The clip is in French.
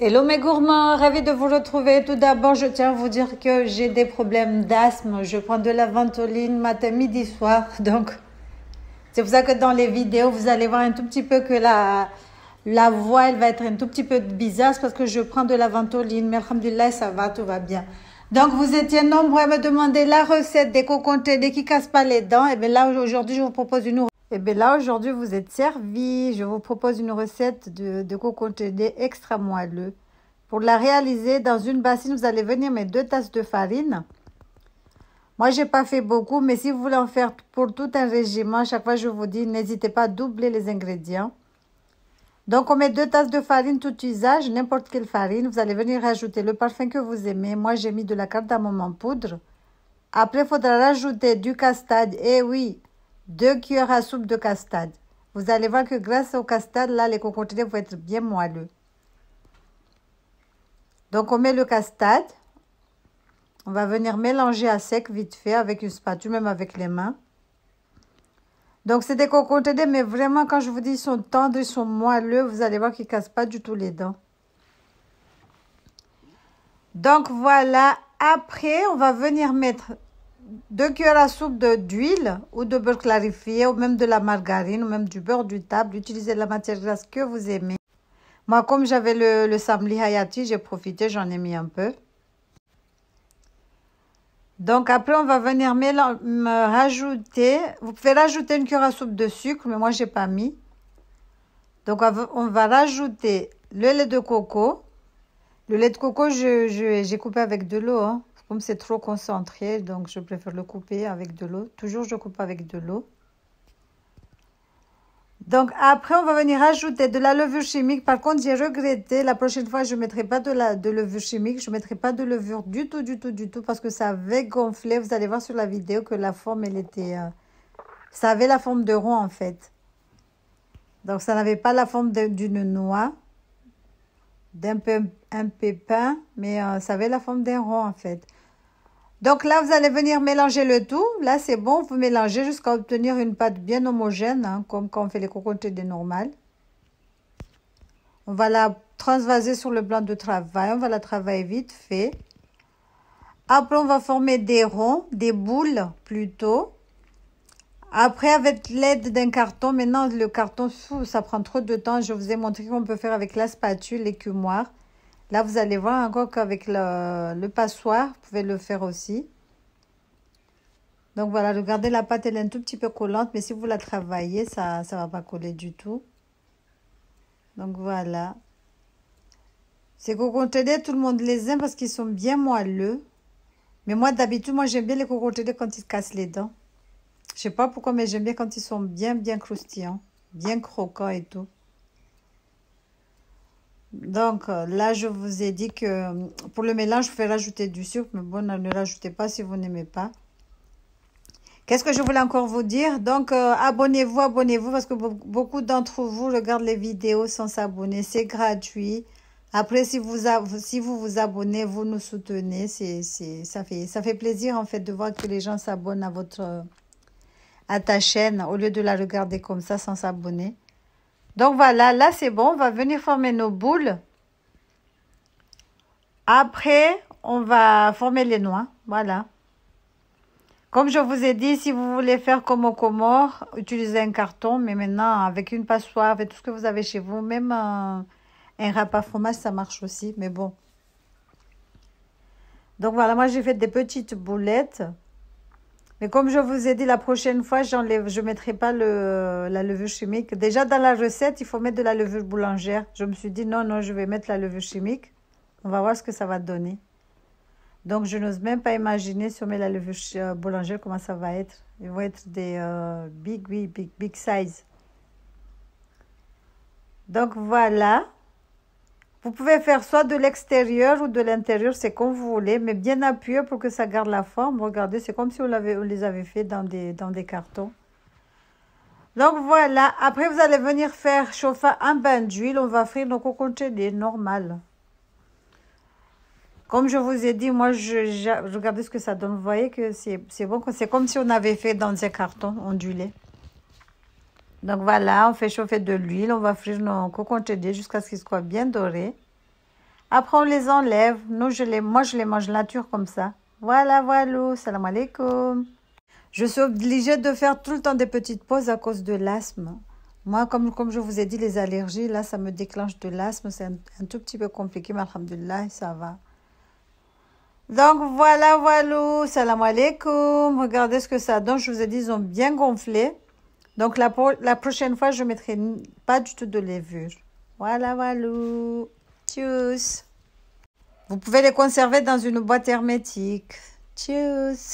Hello mes gourmands, ravi de vous retrouver. Tout d'abord, je tiens à vous dire que j'ai des problèmes d'asthme. Je prends de la ventoline matin, midi, soir. Donc, c'est pour ça que dans les vidéos, vous allez voir un tout petit peu que la voix, elle va être un tout petit peu bizarre parce que je prends de la ventoline. Mais alhamdoulilah, ça va, tout va bien. Donc, vous étiez nombreux à me demander la recette des cocons télé qui ne cassent pas les dents. Et bien là, aujourd'hui, je vous propose une Et bien là, aujourd'hui, vous êtes servis. Je vous propose une recette de cocon télé extra moelleux. Pour la réaliser, dans une bassine, vous allez venir mettre 2 tasses de farine. Moi, j'ai pas fait beaucoup, mais si vous voulez en faire pour tout un régime, à chaque fois, je vous dis, n'hésitez pas à doubler les ingrédients. Donc, on met 2 tasses de farine, tout usage, n'importe quelle farine. Vous allez venir rajouter le parfum que vous aimez. Moi, j'ai mis de la cardamome en poudre. Après, il faudra rajouter du castade. Et oui, 2 cuillères à soupe de castade. Vous allez voir que grâce au castade, là, les cocons télé vont être bien moelleux. Donc, on met le castade. On va venir mélanger à sec vite fait avec une spatule, même avec les mains. Donc, c'est des cocons télé, mais vraiment, quand je vous dis, ils sont tendres, ils sont moelleux. Vous allez voir qu'ils ne cassent pas du tout les dents. Donc, voilà. Après, on va venir mettre 2 cuillères à soupe d'huile ou de beurre clarifié, ou même de la margarine, ou même du beurre du table. Utilisez la matière grasse que vous aimez. Moi, comme j'avais le samli hayati, j'ai profité, j'en ai mis un peu. Donc, après, on va venir rajouter. Vous pouvez rajouter une cuillère à soupe de sucre, mais moi, je n'ai pas mis. Donc, on va rajouter le lait de coco. Le lait de coco, j'ai coupé avec de l'eau. Hein. Comme c'est trop concentré, donc je préfère le couper avec de l'eau. Toujours, je coupe avec de l'eau. Donc, après, on va venir ajouter de la levure chimique. Par contre, j'ai regretté. La prochaine fois, je ne mettrai pas de levure chimique. Je ne mettrai pas de levure du tout, parce que ça avait gonflé. Vous allez voir sur la vidéo que la forme, elle était... ça avait la forme de rond, en fait. Donc, ça n'avait pas la forme d'une noix, un pépin, mais ça avait la forme d'un rond, en fait. Donc là, vous allez venir mélanger le tout. Là, c'est bon, vous mélangez jusqu'à obtenir une pâte bien homogène, hein, comme quand on fait les cocons télé normales. On va la transvaser sur le plan de travail. On va la travailler vite fait. Après, on va former des ronds, des boules plutôt. Après, avec l'aide d'un carton, maintenant le carton, ça prend trop de temps. Je vous ai montré qu'on peut faire avec la spatule, l'écumoire. Là, vous allez voir encore qu'avec le passoire, vous pouvez le faire aussi. Donc voilà, regardez, la pâte, elle est un tout petit peu collante, mais si vous la travaillez, ça ne va pas coller du tout. Donc voilà. Ces cocons télé, tout le monde les aime parce qu'ils sont bien moelleux. Mais moi, d'habitude, moi, j'aime bien les cocons télé quand ils cassent les dents. Je sais pas pourquoi, mais j'aime bien quand ils sont bien croustillants, bien croquants et tout. Donc là, je vous ai dit que pour le mélange, vous pouvez rajouter du sucre, mais bon, ne rajoutez pas si vous n'aimez pas. Qu'est-ce que je voulais encore vous dire? Donc, abonnez-vous, parce que beaucoup d'entre vous regardent les vidéos sans s'abonner. C'est gratuit. Après, si vous vous abonnez, vous nous soutenez. Ça fait plaisir, en fait, de voir que les gens s'abonnent à ta chaîne au lieu de la regarder comme ça sans s'abonner. Donc, voilà, là, c'est bon. On va venir former nos boules. Après, on va former les noix. Voilà. Comme je vous ai dit, si vous voulez faire comme au Comores, utilisez un carton. Mais maintenant, avec une passoire, avec tout ce que vous avez chez vous, même un râpe à fromage, ça marche aussi. Mais bon. Donc voilà, moi, j'ai fait des petites boulettes. Mais comme je vous ai dit, la prochaine fois, je ne mettrai pas la levure chimique. Déjà, dans la recette, il faut mettre de la levure boulangère. Je me suis dit, non, je vais mettre la levure chimique. On va voir ce que ça va donner. Donc, je n'ose même pas imaginer si on met la levure boulangère, comment ça va être. Ils vont être des big size. Donc, voilà. Vous pouvez faire soit de l'extérieur ou de l'intérieur, c'est comme vous voulez, mais bien appuyé pour que ça garde la forme. Regardez, c'est comme si on les avait fait dans des cartons. Donc, voilà. Après, vous allez venir faire chauffer un bain d'huile. On va frire nos cocons télé normal. Comme je vous ai dit, moi, regardez ce que ça donne. Vous voyez que c'est bon. C'est comme si on avait fait dans un carton ondulé. Donc voilà, on fait chauffer de l'huile. On va frire nos cocons télé jusqu'à ce qu'ils soient bien dorés. Après, on les enlève. Moi, je les mange nature comme ça. Voilà, voilà. Salam alaikum. Je suis obligée de faire tout le temps des petites pauses à cause de l'asthme. Moi, comme je vous ai dit, les allergies, là, ça me déclenche de l'asthme. C'est un tout petit peu compliqué, mais alhamdoulilah, ça va. Donc, voilà, voilà. Salam alaikum. Regardez ce que ça donne. Je vous ai dit, ils ont bien gonflé. Donc, la prochaine fois, je ne mettrai pas du tout de levure. Voilà, voilà. Tchuss. Vous pouvez les conserver dans une boîte hermétique. Tchuss.